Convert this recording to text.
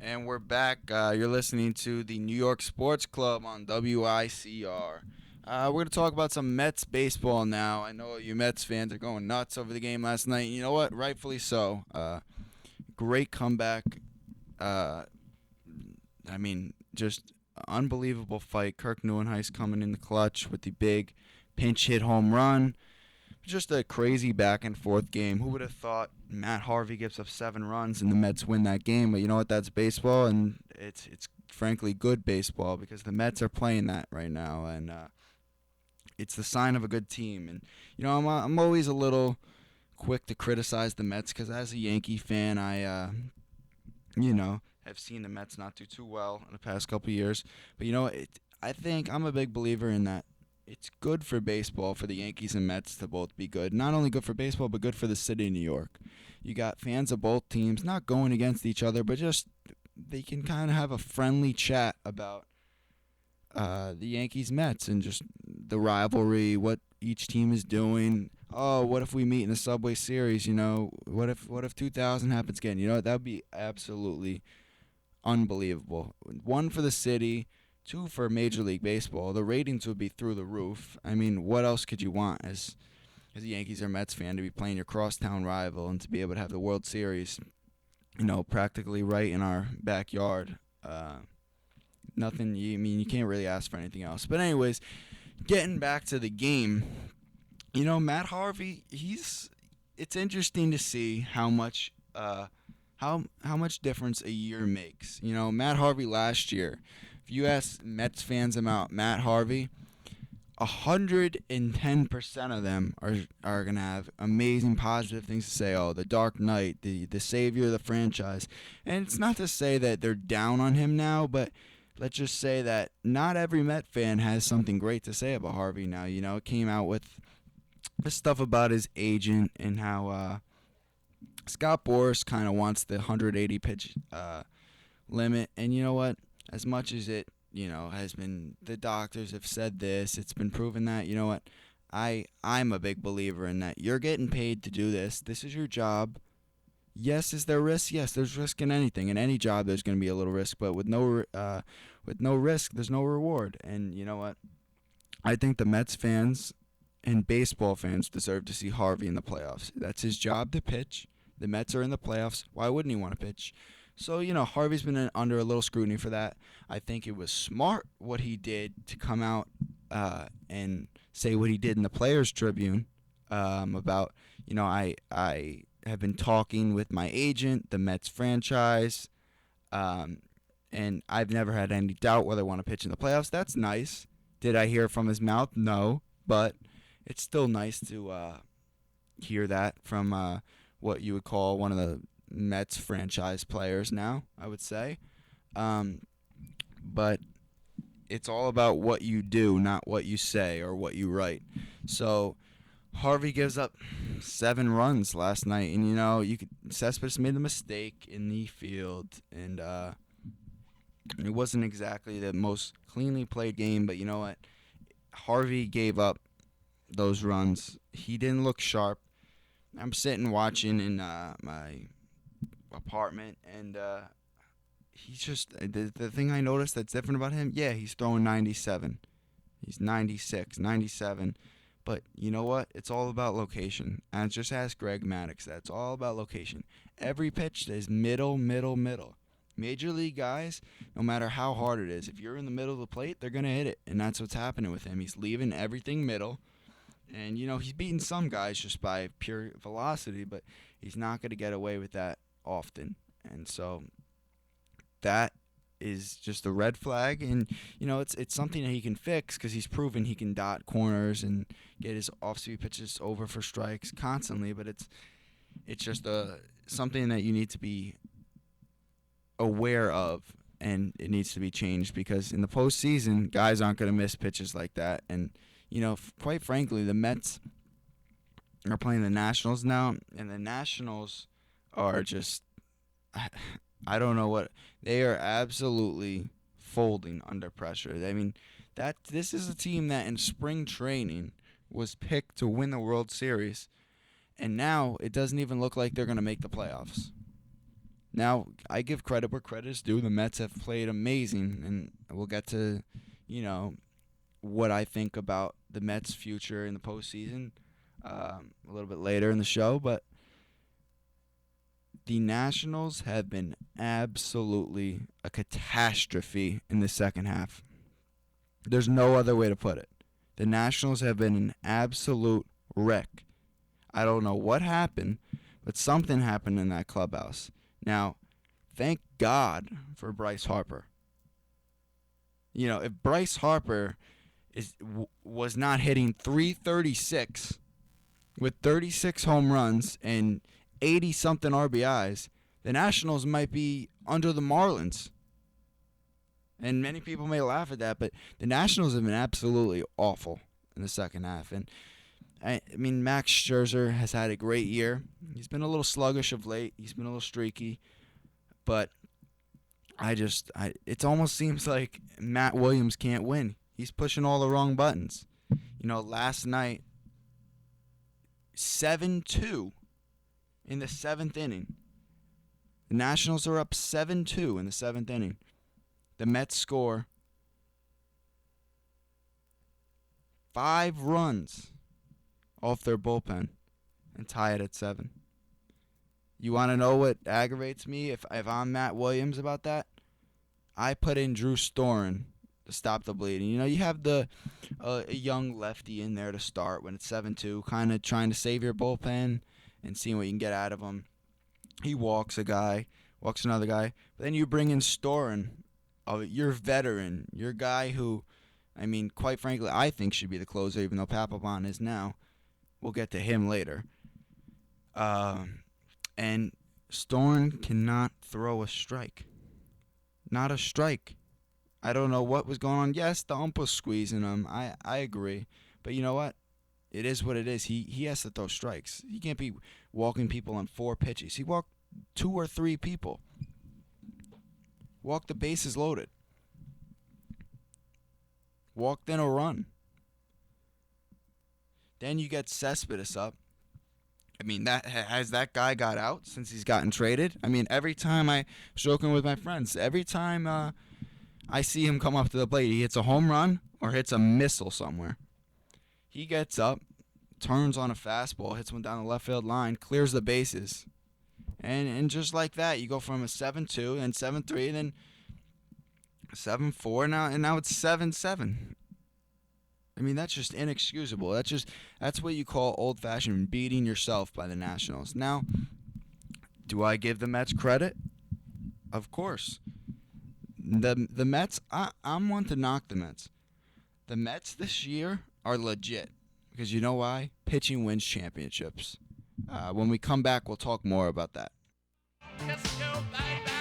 And we're back. You're listening to the New York Sports Club on WICR. We're going to talk about some Mets baseball now. I know you Mets fans are going nuts over the game last night. You know what? Rightfully so. Great comeback. Uh, just unbelievable fight. Kirk Neuenhuis coming in the clutch with the big pinch hit home run. Just a crazy back and forth game. Who would have thought Matt Harvey gives up 7 runs and the Mets win that game? But you know what? That's baseball, and it's frankly good baseball because the Mets are playing that right now, and it's the sign of a good team. And I'm always a little quick to criticize the Mets because as a Yankee fan, I have seen the Mets not do too well in the past couple of years. But I think I'm a big believer in that. It's good for baseball for the Yankees and Mets to both be good. Not only good for baseball, but good for the city of New York. You got fans of both teams not going against each other, but just they can kind of have a friendly chat about the Yankees Mets and just the rivalry, what each team is doing. Oh, what if we meet in the Subway Series? What if 2000 happens again? That would be absolutely unbelievable. One for the city, two for Major League Baseball. The ratings would be through the roof. I mean, what else could you want as a Yankees or Mets fan to be playing your crosstown rival and to be able to have the World Series, practically right in our backyard? Nothing. You can't really ask for anything else. But anyways, getting back to the game, Matt Harvey. It's interesting to see how much how much difference a year makes. Matt Harvey last year. If you ask Mets fans about Matt Harvey, 110% of them are gonna have amazing positive things to say. Oh, the Dark Knight, the savior of the franchise. And it's not to say that they're down on him now, but let's just say that not every Met fan has something great to say about Harvey now. It came out with the stuff about his agent and how Scott Boras kind of wants the 180 pitch limit. And you know what? As much as it has been, the doctors have said this, it's been proven that, you know what? I'm a big believer in that. You're getting paid to do this. This is your job. Yes, is there risk? Yes, there's risk in anything. In any job, there's going to be a little risk, but with no risk, there's no reward. And you know what? I think the Mets fans and baseball fans deserve to see Harvey in the playoffs. That's his job to pitch. The Mets are in the playoffs. Why wouldn't he want to pitch? So, Harvey's been under a little scrutiny for that. I think it was smart what he did to come out and say what he did in the Players Tribune about, I have been talking with my agent, the Mets franchise, um, and I've never had any doubt whether I want to pitch in the playoffs. That's nice. Did I hear from his mouth? No, but it's still nice to hear that from what you would call one of the Mets franchise players now, I would say. Um, but it's all about what you do, not what you say or what you write. So Harvey gives up 7 runs last night, and Cespedes made a mistake in the field, and it wasn't exactly the most cleanly played game. But you know what? Harvey gave up those runs. He didn't look sharp. I'm sitting watching in my apartment, and he's just the thing I noticed that's different about him. Yeah, he's throwing 97. He's 96, 97. But you know what? It's all about location. And just ask Greg Maddux. That's all about location. Every pitch is middle, middle, middle. Major league guys, no matter how hard it is, if you're in the middle of the plate, they're going to hit it. And that's what's happening with him. He's leaving everything middle. And, he's beating some guys just by pure velocity, but he's not going to get away with that often. And so that is just a red flag. And, it's something that he can fix because he's proven he can dot corners and get his off-speed pitches over for strikes constantly. But it's just something that you need to be aware of, and it needs to be changed because in the postseason, guys aren't going to miss pitches like that. And quite frankly, the Mets are playing the Nationals now, and the Nationals are just I don't know what they are absolutely folding under pressure. I mean, that this is a team that in spring training was picked to win the World Series, and now it doesn't even look like they're going to make the playoffs. Now, I give credit where credit is due. The Mets have played amazing, and we'll get to, you know, what I think about the Mets' future in the postseason a little bit later in the show. But the Nationals have been absolutely a catastrophe in the second half. There's no other way to put it. The Nationals have been an absolute wreck. I don't know what happened, but something happened in that clubhouse. Now, thank God for Bryce Harper. You know, if Bryce Harper was not hitting 336 with 36 home runs and 80-something RBIs, the Nationals might be under the Marlins. And many people may laugh at that, but the Nationals have been absolutely awful in the second half. And I mean, Max Scherzer has had a great year. He's been a little sluggish of late. He's been a little streaky. But it almost seems like Matt Williams can't win. He's pushing all the wrong buttons. You know, last night, 7-2 in the seventh inning. The Nationals are up 7-2 in the seventh inning. The Mets score 5 runs off their bullpen and tie it at 7. You want to know what aggravates me if I'm Matt Williams about that? I put in Drew Storen to stop the bleeding. You know, you have the a young lefty in there to start when it's 7-2, kind of trying to save your bullpen and seeing what you can get out of him. He walks a guy, walks another guy, but then you bring in Storen, your veteran, your guy who, I mean, quite frankly, I think should be the closer, even though Papelbon is now. We'll get to him later. And Storen cannot throw a strike. Not a strike. I don't know what was going on. Yes, the ump was squeezing him. I agree. But you know what? It is what it is. He has to throw strikes. He can't be walking people on 4 pitches. He walked 2 or 3 people. Walked the bases loaded. Walked in a run. Then you get Cespedes up. I mean, has that guy got out since he's gotten traded? I mean, every time I was joking with my friends, every time I see him come up to the plate, he hits a home run or hits a missile somewhere. He gets up, turns on a fastball, hits one down the left field line, clears the bases. And just like that, you go from a 7-2 and 7-3, then 7-4 now it's 7-7. I mean, that's just inexcusable. That's what you call old-fashioned beating yourself by the Nationals. Now, do I give the Mets credit? Of course. The Mets, I'm one to knock the Mets. The Mets this year are legit because you know why? Pitching wins championships. When we come back, we'll talk more about that. Let's go, bye-bye.